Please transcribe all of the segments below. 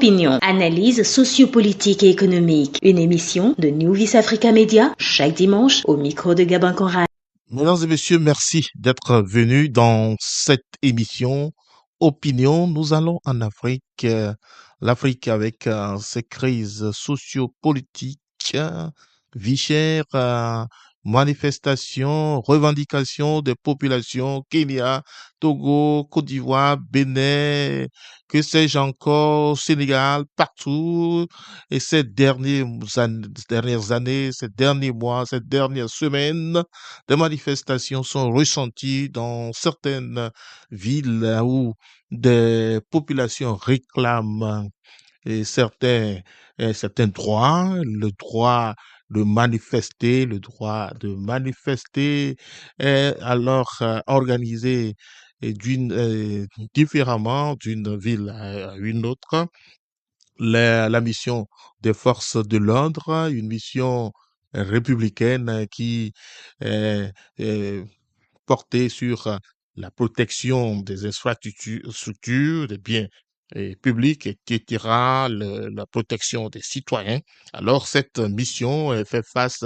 Opinion, analyse sociopolitique et économique. Une émission de New Vis Africa Media, chaque dimanche au micro de Gabin Conrad. Mesdames et messieurs, merci d'être venus dans cette émission Opinion. Nous allons en Afrique, l'Afrique avec ses crises sociopolitiques, vie chère, manifestations, revendications des populations, Kenya, Togo, Côte d'Ivoire, Bénin, que sais-je encore, Sénégal, partout. Et dernières années, ces derniers mois, ces dernières semaines, des manifestations sont ressenties dans certaines villes où des populations réclament certains droits, le droit de manifester est alors organisé différemment d'une ville à une autre. La mission des forces de l'ordre, une mission républicaine qui est, est portée sur la protection des infrastructures, des biens publics, etc., la protection des citoyens. Alors, cette mission fait face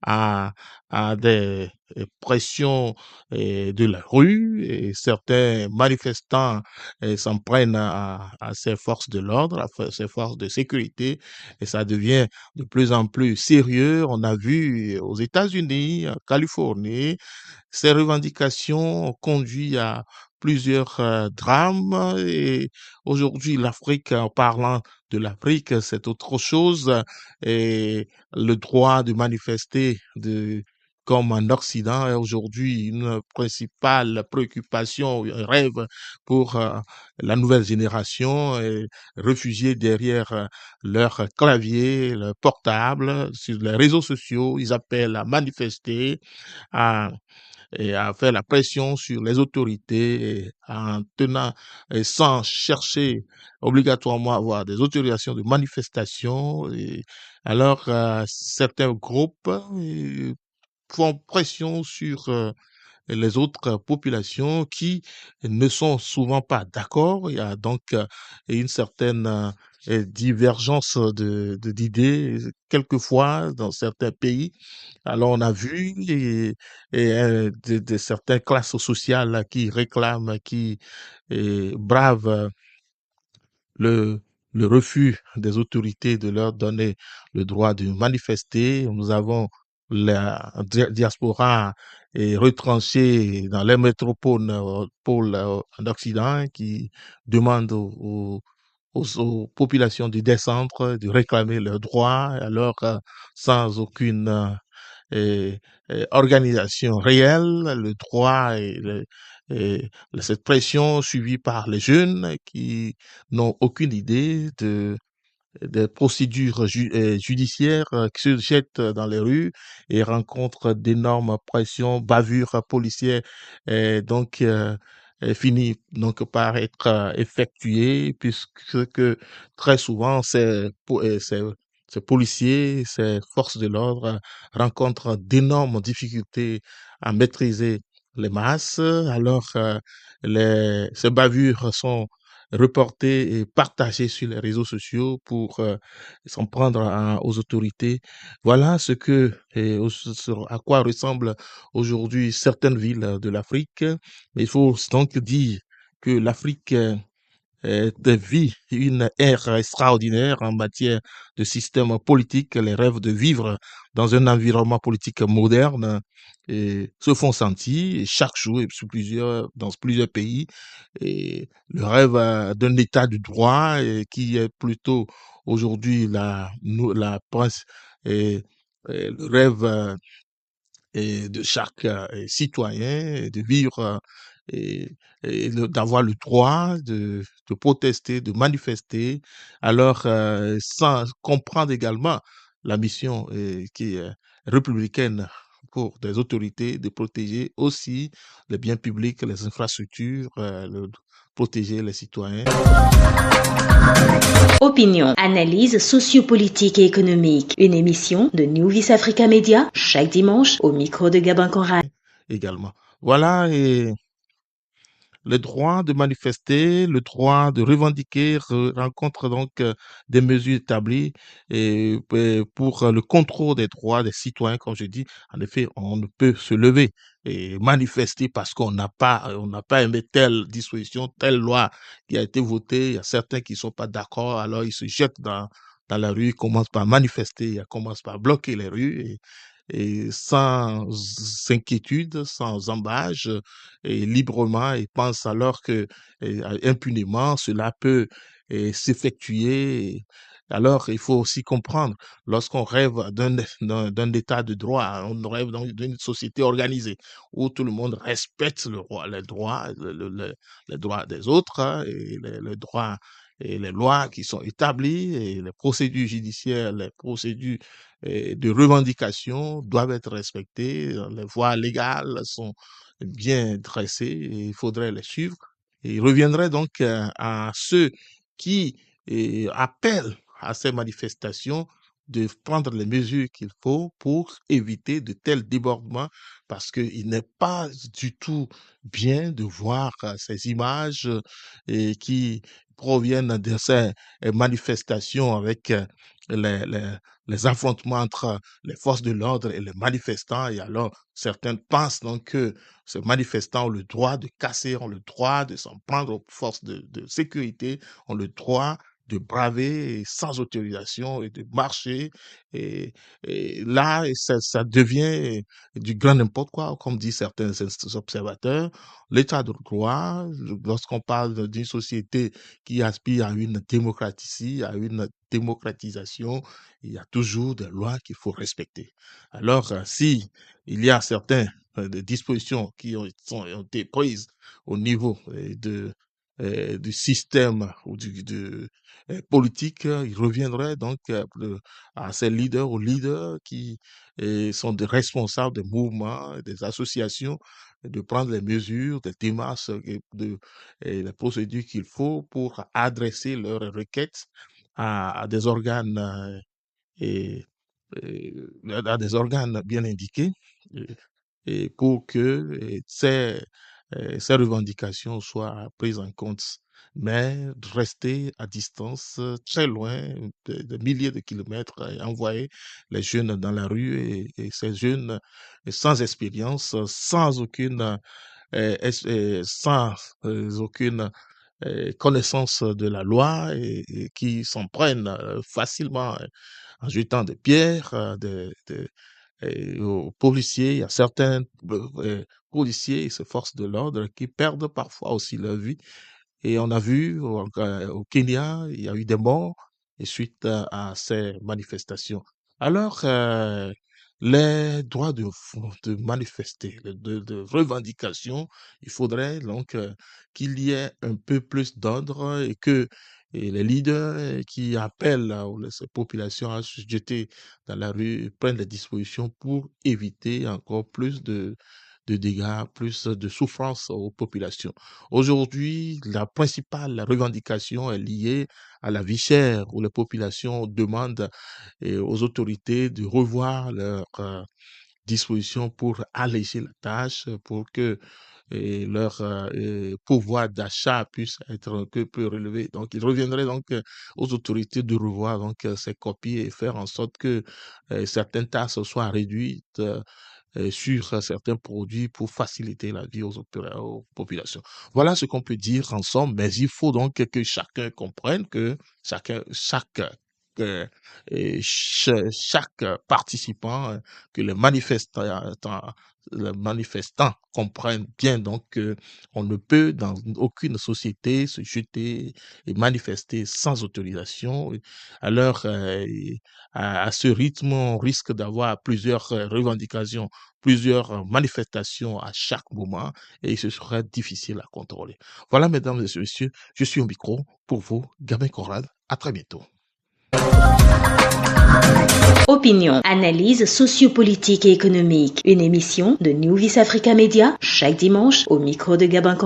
à, à des pressions de la rue et certains manifestants s'en prennent à ces forces de l'ordre, à ces forces de sécurité, et ça devient de plus en plus sérieux. On a vu aux États-Unis, en Californie, ces revendications ont conduit à plusieurs drames et aujourd'hui l'Afrique, en parlant de l'Afrique, c'est autre chose et le droit de manifester comme en Occident est aujourd'hui une principale préoccupation, un rêve pour la nouvelle génération, réfugiés derrière leur clavier, leur portable, sur les réseaux sociaux, ils appellent à manifester, à et à faire la pression sur les autorités en tenant et sans chercher obligatoirement à avoir des autorisations de manifestation. Alors, certains groupes font pression sur les autres populations qui ne sont souvent pas d'accord. Il y a donc une certaine divergence d'idées, quelquefois, dans certains pays. Alors, on a vu certaines classes sociales qui réclament, qui bravent le, le refus des autorités de leur donner le droit de manifester. Nous avons la diaspora retranchée dans les métropoles en Occident qui demandent aux populations de descendre, de réclamer leurs droits, alors sans aucune organisation réelle, le droit et cette pression suivie par les jeunes qui n'ont aucune idée des procédures judiciaires qui se jettent dans les rues et rencontrent d'énormes pressions, bavures policières, finit donc par être effectuées puisque très souvent ces policiers, ces forces de l'ordre rencontrent d'énormes difficultés à maîtriser les masses. Alors, ces bavures sont reportées et partagées sur les réseaux sociaux pour s'en prendre aux autorités. Voilà à quoi ressemblent aujourd'hui certaines villes de l'Afrique. Il faut donc dire que l'Afrique vit une ère extraordinaire en matière de système politique. Les rêves de vivre dans un environnement politique moderne se font sentir chaque jour dans plusieurs pays. Et le rêve d'un état de droit qui est plutôt aujourd'hui la prince le rêve de chaque citoyen de vivre et, d'avoir le droit de protester, de manifester, alors sans comprendre également la mission qui est républicaine pour des autorités de protéger aussi les biens publics, les infrastructures, protéger les citoyens. Opinion, analyse sociopolitique et économique. Une émission de New Vis Africa Media, chaque dimanche au micro de Gabin Conrad. Également. Voilà, et le droit de manifester, le droit de revendiquer rencontre donc des mesures établies et pour le contrôle des droits des citoyens, comme je dis. En effet, on ne peut se lever et manifester parce qu'on n'a pas aimé telle disposition, telle loi qui a été votée. Il y a certains qui sont pas d'accord, alors ils se jettent dans la rue, ils commencent par manifester, ils commencent par bloquer les rues et sans inquiétude, sans embâche et librement, ils pensent alors que impunément cela peut s'effectuer. Alors, il faut aussi comprendre, lorsqu'on rêve d'un état de droit, on rêve d'une société organisée où tout le monde respecte les droits des autres et les droits et les lois qui sont établies et les procédures judiciaires, les procédures de revendication doivent être respectées. Les voies légales sont bien dressées et il faudrait les suivre. Et il reviendrait donc à ceux qui appellent à ces manifestations de prendre les mesures qu'il faut pour éviter de tels débordements parce qu'il n'est pas du tout bien de voir ces images qui proviennent de ces manifestations avec les, les, les affrontements entre les forces de l'ordre et les manifestants. Et alors, certains pensent donc que ces manifestants ont le droit de casser, ont le droit de s'en prendre aux forces de sécurité, ont le droit de braver sans autorisation et de marcher. Et, et là, ça devient du grand n'importe quoi, comme disent certains observateurs. L'état de droit, lorsqu'on parle d'une société qui aspire à une démocratie, à une démocratisation, il y a toujours des lois qu'il faut respecter. Alors, si il y a certaines des dispositions qui ont été prises au niveau du système ou politique, il reviendrait donc à ces leaders, aux leaders qui sont des responsables des mouvements, des associations, de prendre les mesures, des démarches, les procédures qu'il faut pour adresser leurs requêtes à des organes et, à des organes bien indiqués et, et pour que ces revendications soient prises en compte, mais rester à distance, très loin, de milliers de kilomètres, et envoyer les jeunes dans la rue et ces jeunes sans expérience, sans aucune connaissance de la loi et qui s'en prennent facilement en jetant des pierres aux policiers. Il y a certains policiers et ces forces de l'ordre qui perdent parfois aussi leur vie. Et on a vu au Kenya, il y a eu des morts et suite à ces manifestations. Alors, les droits de manifester, de revendication, il faudrait donc qu'il y ait un peu plus d'ordre et que les leaders qui appellent ces populations à se jeter dans la rue prennent des dispositions pour éviter encore plus de dégâts, plus de souffrance aux populations. Aujourd'hui, la principale revendication est liée à la vie chère, où les populations demandent aux autorités de revoir leurs dispositions pour alléger la tâche, pour que leur pouvoir d'achat puisse être un peu relevé. Donc, il reviendrait donc aux autorités de revoir donc ces copies et faire en sorte que certaines taxes soient réduites sur certains produits pour faciliter la vie aux populations. Voilà ce qu'on peut dire en somme, mais il faut donc que chacun comprenne que euh, chaque participant, que les manifestants comprennent bien donc qu'on ne peut dans aucune société se jeter et manifester sans autorisation. Alors, à ce rythme, on risque d'avoir plusieurs revendications, plusieurs manifestations à chaque moment et ce sera difficile à contrôler. Voilà, mesdames et messieurs, je suis au micro pour vous, Gabin Conrad. À très bientôt. Opinion, analyse sociopolitique et économique. Une émission de New Vis Africa Media chaque dimanche au micro de Gabin Conrad.